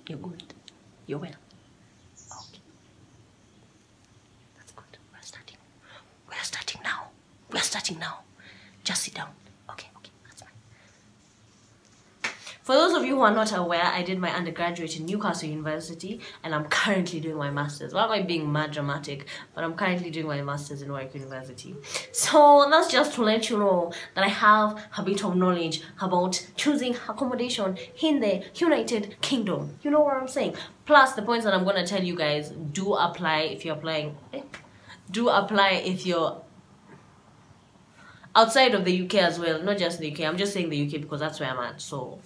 You're good. You're well. Okay. That's good. We're starting. We're starting now. We're starting now. Just sit down. Okay, that's fine. For those of you who are not aware, I did my undergraduate in Newcastle University and I'm currently doing my master's. Why am I being mad dramatic? But I'm currently doing my master's in Warwick University. So that's just to let you know that I have a bit of knowledge about choosing accommodation in the United Kingdom. You know what I'm saying? Plus the points that I'm going to tell you guys, do apply if you're applying. Do apply if you're outside of the UK as well, not just the UK. I'm just saying the UK because that's where I'm at. So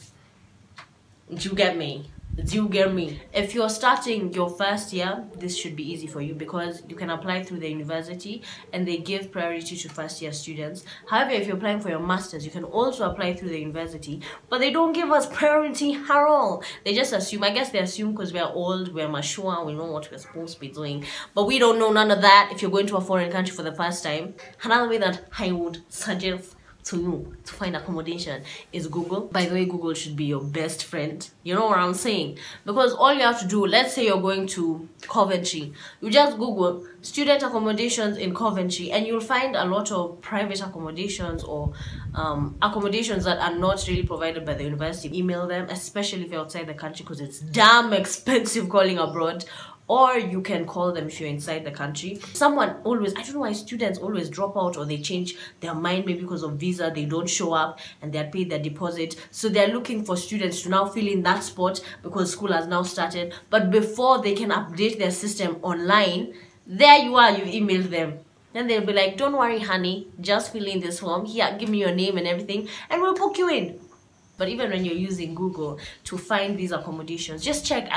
do you get me? Do you get me? If you're starting your first year, this should be easy for you because you can apply through the university and they give priority to first year students. However, if you're applying for your masters, you can also apply through the university, but they don't give us priority at all. They just assume, I guess they assume because we're old, we're mature, we know what we're supposed to be doing, but we don't know none of that if you're going to a foreign country for the first time. Another way that I would suggest to you to find accommodation is Google. By the way, Google should be your best friend. You know what I'm saying? Because all you have to do, let's say you're going to Coventry, you just Google student accommodations in Coventry and you'll find a lot of private accommodations or accommodations that are not really provided by the university. Email them, especially if you're outside the country because it's damn expensive calling abroad. Or you can call them if you're inside the country. Someone always, I don't know why students always drop out or they change their mind, maybe because of visa, they don't show up and they're paid their deposit. So they're looking for students to now fill in that spot because school has now started. But before they can update their system online, there you are, you've emailed them. Then they'll be like, don't worry, honey, just fill in this form. Here, give me your name and everything, and we'll book you in. But even when you're using Google to find these accommodations, just check.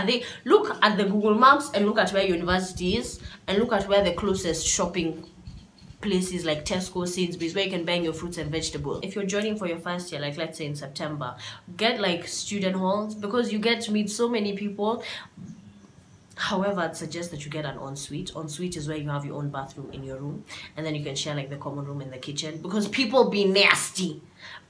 Look at the Google Maps and look at where your university is and look at where the closest shopping places like Tesco, Sainsbury's, where you can buy your fruits and vegetables. If you're joining for your first year, like let's say in September, get like student halls because you get to meet so many people. However, I'd suggest that you get an ensuite. Ensuite is where you have your own bathroom in your room and then you can share like the common room in the kitchen because people be nasty.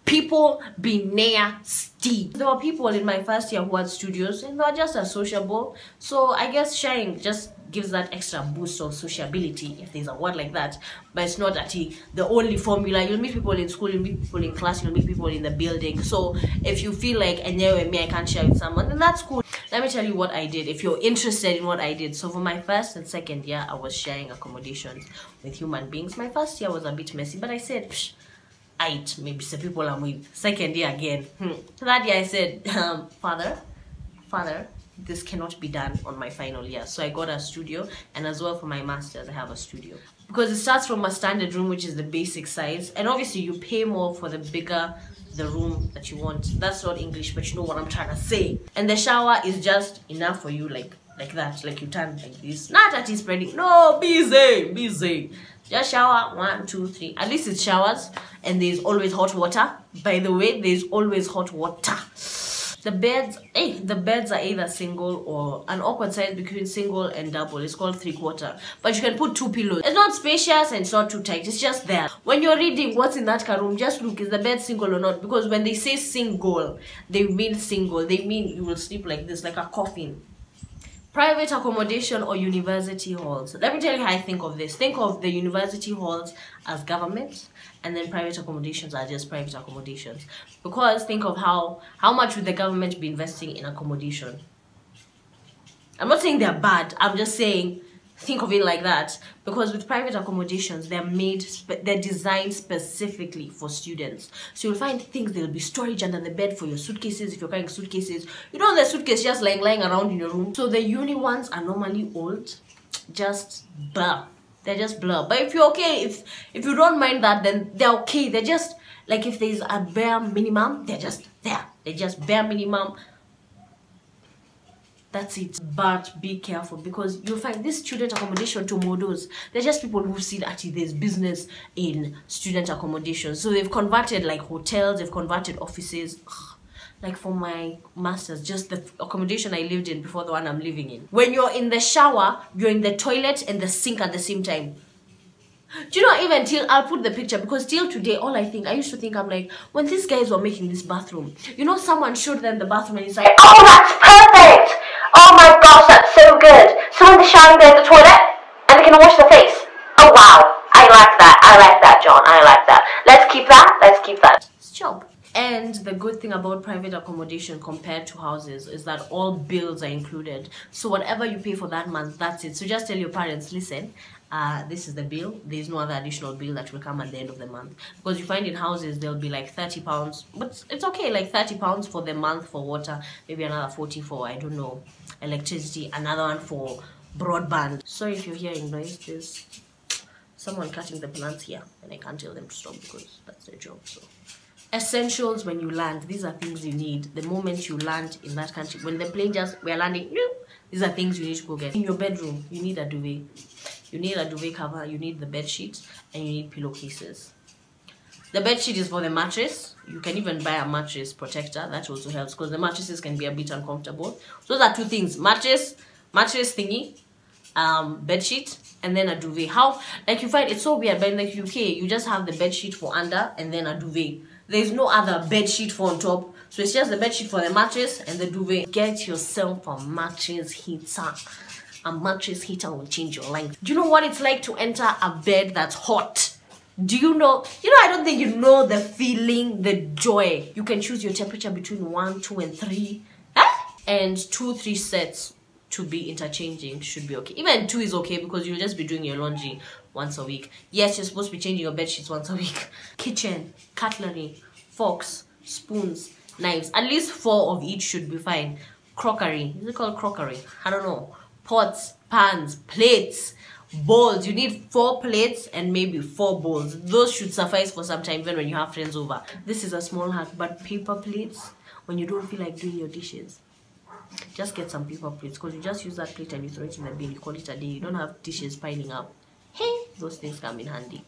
People be nasty. There were people in my first year who had studios and they were just as sociable. So I guess sharing just gives that extra boost of sociability, if there's a word like that. But it's not the only formula. You'll meet people in school, you'll meet people in class, you'll meet people in the building. So if you feel like, and yeah, me, I can't share with someone, then that's cool. Let me tell you what I did if you're interested in what I did. So for my first and second year, I was sharing accommodations with human beings. My first year was a bit messy, but I said, psh, maybe some people I'm with. Second year again. That year I said, father, this cannot be done on my final year. So I got a studio, and as well for my master's I have a studio. Because it starts from a standard room, which is the basic size, and obviously you pay more for the bigger the room that you want. That's not English, but you know what I'm trying to say. And the shower is just enough for you, like that, like you turn like this. Not that it's spreading. No, busy. Just shower 1, 2, 3. At least it showers, and there's always hot water. By the way, there's always hot water. The beds are either single or an awkward size between single and double. It's called 3/4. But you can put 2 pillows. It's not spacious and it's not too tight. It's just there. When you're reading what's in that room, just look, is the bed single or not? Because when they say single, they mean single. They mean you will sleep like this, like a coffin. Private accommodation or university halls. Let me tell you how I think of this. Think of the university halls as government, and then private accommodations are just private accommodations. Because think of how much would the government be investing in accommodation? I'm not saying they're bad. I'm just saying think of it like that. Because with private accommodations, they're designed specifically for students. So you'll find things, there'll be storage under the bed for your suitcases if you're carrying suitcases. You don't want the suitcase just lying around in your room. So the uni ones are normally old, just blah. They're just blur. But if you're okay, if you don't mind that, then they're okay. They're just like, if there's a bare minimum, they're just there. They're just bare minimum. That's it. But be careful, because you'll find this student accommodation to models. They're just people who see that there's business in student accommodation. So they've converted like hotels, they've converted offices. Like for my master's, just the accommodation I lived in before the one I'm living in. When you're in the shower, you're in the toilet and the sink at the same time. Do you know, even till, I'll put the picture, because till today, I used to think, I'm like, when these guys were making this bathroom, you know, someone showed them the bathroom and it's like, oh, that's perfect! Oh my gosh, that's so good. So when they're showering, they're in the toilet and they can wash their face. Oh wow, I like that. I like that, John. I like that. Let's keep that. Let's keep that. It's job. And the good thing about private accommodation compared to houses is that all bills are included. So whatever you pay for that month, that's it. So just tell your parents, listen, this is the bill. There's no other additional bill that will come at the end of the month. Because you find in houses, there'll be like £30. But it's okay, like £30 for the month for water. Maybe another 40 for, I don't know, electricity. Another one for broadband. Sorry if you're hearing noise. There's someone cutting the plants here. And I can't tell them to stop because that's their job. So. Essentials when you land, these are things you need the moment you land in that country. When the plane we're landing, these are things you need to go get. In your bedroom, you need a duvet. You need a duvet cover, you need the bed sheet, and you need pillowcases. The bed sheet is for the mattress. You can even buy a mattress protector. That also helps because the mattresses can be a bit uncomfortable. So those are two things: mattress thingy, bed sheet, and then a duvet. How, like, you find it's so weird, but in the UK, you just have the bed sheet for under and then a duvet. There's no other bed sheet for on top. So it's just the bed sheet for the mattress and the duvet. Get yourself a mattress heater. A mattress heater will change your life. Do you know what it's like to enter a bed that's hot? Do you know? I don't think you know the feeling, the joy. You can choose your temperature between 1, 2, and 3. And 2, 3 sets to be interchanging should be okay. Even 2 is okay because you'll just be doing your laundry once a week. Yes, you're supposed to be changing your bed sheets once a week. Kitchen, cutlery, forks, spoons, knives. At least 4 of each should be fine. Crockery. Is it called crockery? I don't know. Pots, pans, plates, bowls. You need 4 plates and maybe 4 bowls. Those should suffice for some time even when you have friends over. This is a small hack, but paper plates, when you don't feel like doing your dishes, just get some paper plates because you just use that plate and you throw it in the bin. You call it a day. You don't have dishes piling up. Hey, those things come in handy.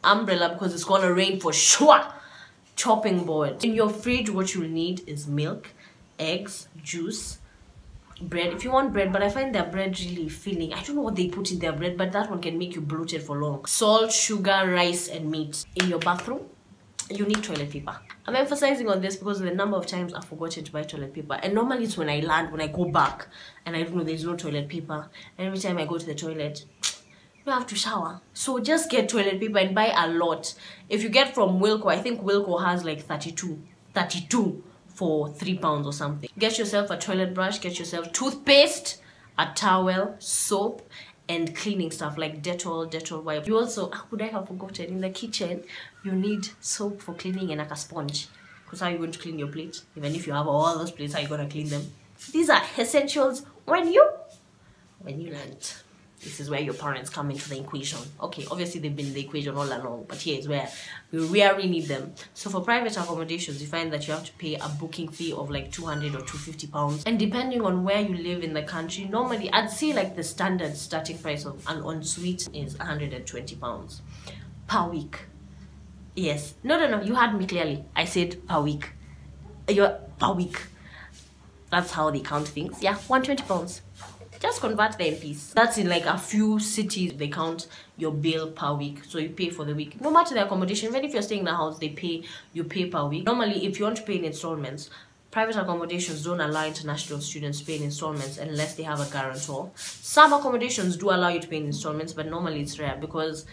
Umbrella because it's gonna rain for sure. Chopping board. In your fridge, what you'll need is milk, eggs, juice, bread. If you want bread, but I find their bread really filling. I don't know what they put in their bread, but that one can make you bloated for long. Salt, sugar, rice, and meat. In your bathroom, you need toilet paper. I'm emphasizing on this because the number of times I've forgotten to buy toilet paper, and normally it's when I land, when I go back and I don't know there's no toilet paper, and every time I go to the toilet you have to shower. So just get toilet paper and buy a lot. If you get from Wilko, I think Wilko has like 32 for £3 or something. Get yourself a toilet brush, get yourself toothpaste, a towel, soap, and cleaning stuff like Dettol wipe. You also, would I have forgotten, in the kitchen you need soap for cleaning and like a sponge, because how are you going to clean your plate? Even if you have all those plates, how are you going to clean them? These are essentials when you land. This is where your parents come into the equation. Okay, obviously they've been in the equation all along, but here is where we really need them. So for private accommodations, you find that you have to pay a booking fee of like £200 or £250. And depending on where you live in the country, normally I'd say like the standard starting price of an ensuite is £120 per week. Yes. No, you heard me clearly. I said per week. You're per week. That's how they count things. Yeah, £120. Just convert the MPs. That's in like a few cities. They count your bill per week, so you pay for the week. No matter the accommodation, even if you're staying in the house, you pay per week. Normally, if you want to pay in installments, private accommodations don't allow international students to pay in installments unless they have a guarantor. Some accommodations do allow you to pay in installments, but normally it's rare because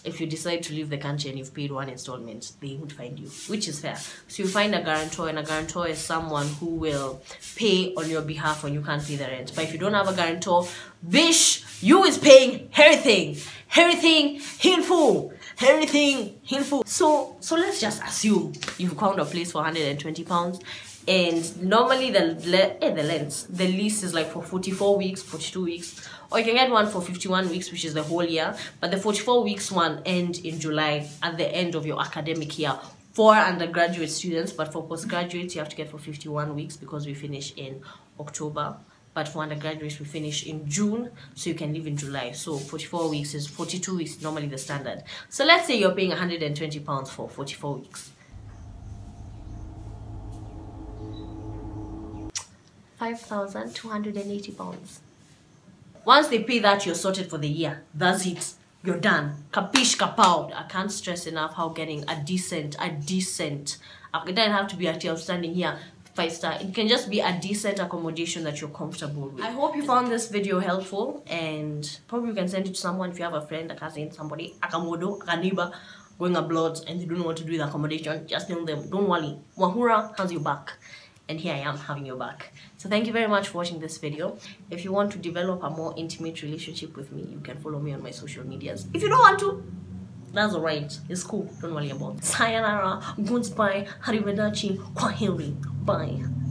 if you decide to leave the country and you've paid one installment, they would find you, which is fair. So you find a guarantor, and a guarantor is someone who will pay on your behalf when you can't pay the rent. But if you don't have a guarantor, bish, you is paying everything in full. So let's just assume you've found a place for £120, and normally the lease is like for 44 weeks, 42 weeks, or you can get one for 51 weeks, which is the whole year. But the 44 weeks one ends in July at the end of your academic year for undergraduate students. But for postgraduates, you have to get for 51 weeks because we finish in October. But for undergraduates, we finish in June, so you can leave in July. So 44 weeks is 42 weeks, normally the standard. So let's say you're paying £120 for 44 weeks. £5,280. Once they pay that, you're sorted for the year. That's it. You're done. Kapish kapow. I can't stress enough how getting a decent, it doesn't have to be at outstanding here, 5-star. It can just be a decent accommodation that you're comfortable with. I hope you found this video helpful, and probably you can send it to someone if you have a friend, a cousin, somebody, a komodo, a neighbor going abroad and they don't know what to do with accommodation. Just tell them, don't worry, Wahura has your back, and here I am having your back. So thank you very much for watching this video. If you want to develop a more intimate relationship with me, you can follow me on my social medias. If you don't want to, that's alright. It's cool. Don't worry about it. Sayonara, goodbye, arrivederci, kwaheri, bye.